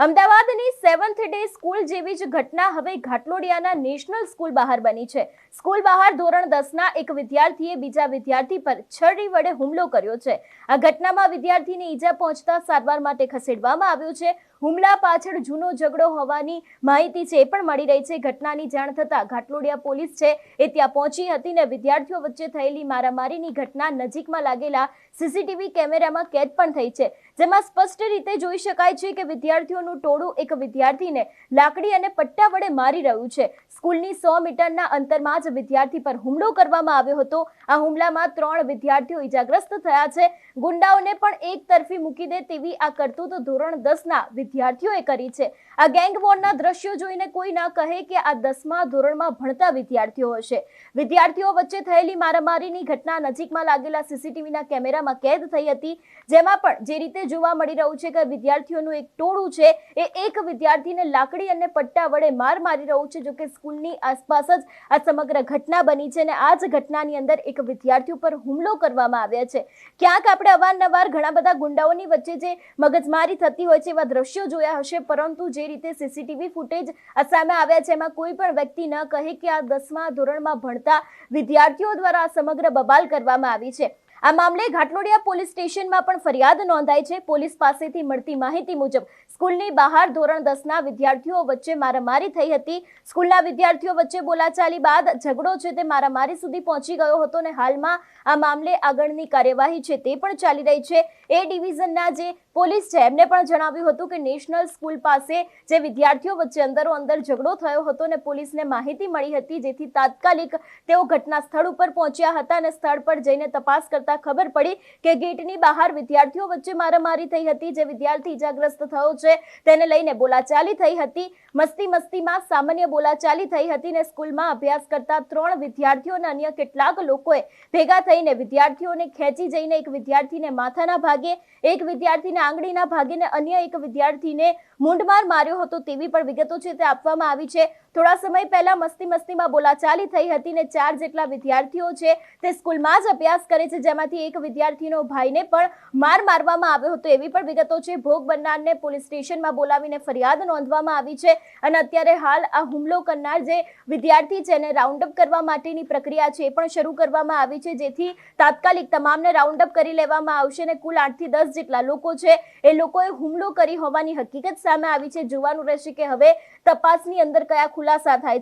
અમદાવાદની seventh day school જેવી જ ઘટના હવે ઘાટલોડિયાના નેશનલ સ્કૂલ બહાર બની છે। સ્કૂલ બહાર ધોરણ 10ના એક વિદ્યાર્થીએ બીજા વિદ્યાર્થી પર છરી વડે હુમલો કર્યો છે। આ ઘટનામાં વિદ્યાર્થીને ઈજા પહોંચતા સારવાર માટે ખસેડવામાં આવ્યો છે। હુમલા પાછળ જૂનો ઝઘડો હોવાની માહિતી છે એ પણ મળી રહી છે। ઘટનાની જાણ થતાં ઘાટલોડિયા પોલીસ છે એ ત્યાં પહોંચી હતી ને વિદ્યાર્થીઓ વચ્ચે થયેલી મારામારીની ઘટના નજીકમાં લાગેલા સીસીટીવી કેમેરામાં કેદ પણ થઈ છે, જેમાં સ્પષ્ટ રીતે જોઈ શકાય છે કે વિદ્યાર્થીઓનું ટોળું એક વિદ્યાર્થીને લાકડી અને પટ્ટા વડે મારી રહ્યું છે। સ્કૂલની 100 મીટરના અંતરમાં જ વિદ્યાર્થી પર હુમલો કરવામાં આવ્યો હતો। આ હુમલામાં 3 વિદ્યાર્થીઓ ઈજાગ્રસ્ત થયા છે। ગુંડાઓને પણ એક તરફી મૂકી દે તેવી આ કરતૂત ધોરણ 10ના વિદ્યાર્થીઓએ કરી છે। આ ગેંગ વોરના દ્રશ્યો જોઈને કોઈ ના કહે કે આ 10મા ધોરણમાં ભણતા વિદ્યાર્થીઓ હશે। વિદ્યાર્થીઓ વચ્ચે થયેલી મારામારીની ઘટના નજીકમાં લાગેલા સીસીટીવીના કેમેરામાં કેદ થઈ હતી, જેમાં પણ જે રીતે જોવા મળી રહ્યું છે કે વિદ્યાર્થીઓનું એક ટોળું છે એ એક વિદ્યાર્થીને લાકડી અને પટ્ટા વડે મારી રહ્યું છે। જો કે સ્કૂલની આસપાસ જ આ સમગ્ર ઘટના બની છે અને આ જ ઘટનાની અંદર એક વિદ્યાર્થી ઉપર હુમલો કરવામાં આવ્યા છે। ક્યાંક આપણે અવારનવાર ઘણા બધા ગુંડાઓની વચ્ચે જે મગજમારી થતી હોય છે એવા દ્રશ્યો જોયા હશે, પરંતુ જે રીતે સીસીટીવી ફૂટેજ સામે આવ્યા છે એમાં કોઈ પણ વ્યક્તિ ન કહે કે આ 10મા ધોરણમાં ભણતા વિદ્યાર્થીઓ દ્વારા આ સમગ્ર બબાલ કરવામાં આવી છે। આ મામલે ઘાટલોડિયા પોલીસ સ્ટેશનમાં પણ ફરિયાદ નોંધાઈ છે। પોલીસ પાસેથી મળતી માહિતી મુજબ સ્કૂલની બહાર ધોરણ 10ના વિદ્યાર્થીઓ વચ્ચે મારામારી થઈ હતી। સ્કૂલના વિદ્યાર્થીઓ વચ્ચે બોલાચાલી બાદ ઝઘડો છે તે મારામારી સુધી પહોંચી ગયો હતો અને હાલમાં આ મામલે આગળની કાર્યવાહી છે તે પણ ચાલી રહી છે। એ ડિવિઝનના જે પોલીસ છે એમને પણ જણાવ્યું હતું કે નેશનલ સ્કૂલ પાસે જે વિદ્યાર્થીઓ વચ્ચે અંદરો-અંદર ઝઘડો થયો હતો અને પોલીસને માહિતી મળી હતી, જેથી તાત્કાલિક તેઓ ઘટના સ્થળ ઉપર પહોંચ્યા હતા અને સ્થળ પર જઈને તપાસ કરતા ખબર પડી કે ગેટની બહાર વિદ્યાર્થીઓ વચ્ચે મારામારી થઈ હતી। જે વિદ્યાર્થી ઈજાગ્રસ્ત થયો છે તેને લઈને બોલાચાલી થઈ હતી। મસ્તીમાં સામાન્ય બોલાચાલી થઈ હતી ને સ્કૂલમાં અભ્યાસ કરતા 3 વિદ્યાર્થીઓ અને અન્ય કેટલાક લોકોએ ભેગા થઈને વિદ્યાર્થીઓને ખેંચી જઈને એક વિદ્યાર્થીને માથાના ભાગે, એક વિદ્યાર્થીને આંગળીના ભાગે ને અન્ય એક વિદ્યાર્થીને મૂંઢમાર માર્યો હતો તેવી પણ વિગતો છે તે આપવામાં આવી છે। થોડા સમય પહેલા મસ્તીમાં બોલાચાલી થઈ હતી ને 4 જેટલા વિદ્યાર્થીઓ છે તે સ્કૂલમાં જ અભ્યાસ કરે છે, જેમાંથી એક વિદ્યાર્થીનો ભાઈને પણ મારવામાં આવ્યો હતો એવી પણ વિગતો છે। ભોગ બનનારને પોલીસ સ્ટેશનમાં બોલાવીને ફરિયાદ નોંધવામાં આવી છે અને અત્યારે હાલ આ હુમલો કરનાર જે વિદ્યાર્થી છે એને રાઉન્ડ અપ કરવા માટેની પ્રક્રિયા છે એ પણ શરૂ કરવામાં આવી છે, જેથી તાત્કાલિક તમામને રાઉન્ડ અપ કરી લેવામાં આવશે અને કુલ 8 થી 10 જેટલા લોકો છે એ લોકોએ હુમલો કરી હોવાની હકીકત સામે આવી છે। જોવાનું રહેશે કે હવે તપાસની અંદર કયા ખુલાસા થાય।